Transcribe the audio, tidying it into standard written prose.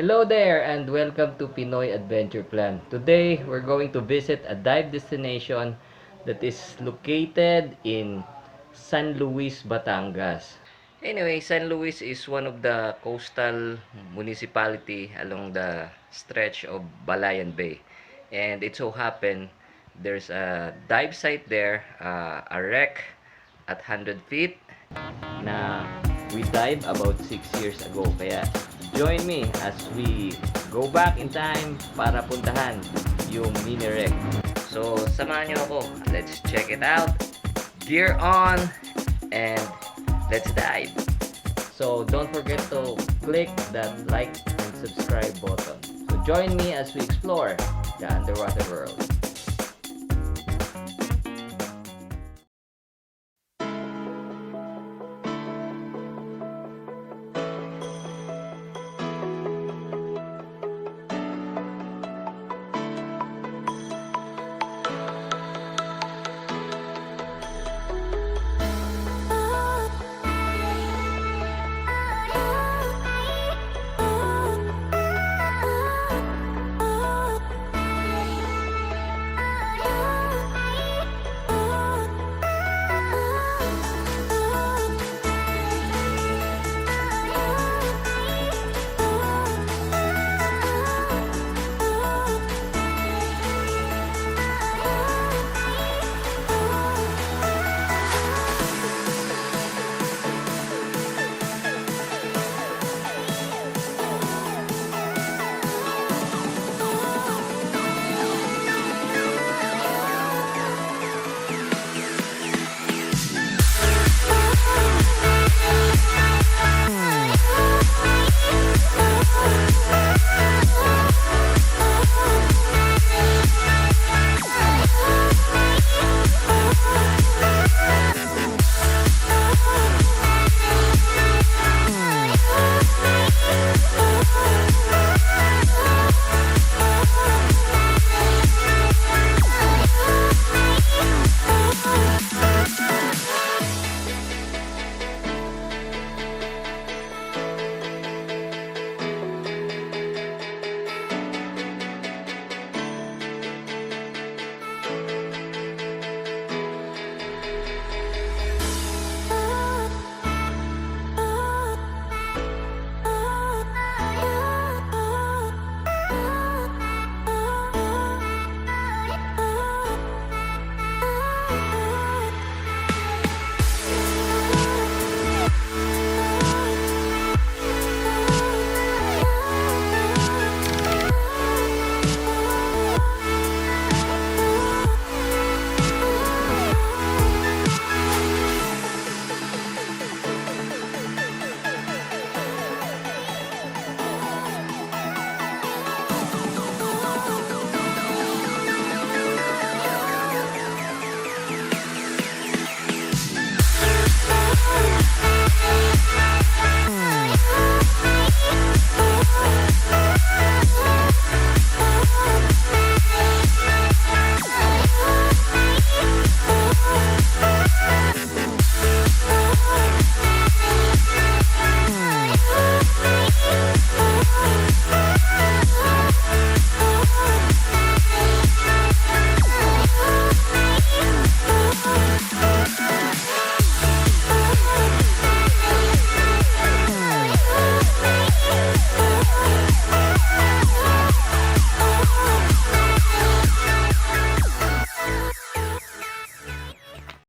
Hello there and welcome to Pinoy Adventure Plan. Today, we're going to visit a dive destination that is located in San Luis, Batangas. Anyway, San Luis is one of the coastal municipality along the stretch of Balayan Bay. And it so happened there's a dive site there, a wreck at 100 feet na we dive about 6 years ago. Kaya join me as we go back in time para puntahan yung mini wreck. So, samahan nyo ako. Let's check it out. Gear on and let's dive. So, don't forget to click that like and subscribe button. So, join me as we explore the underwater world.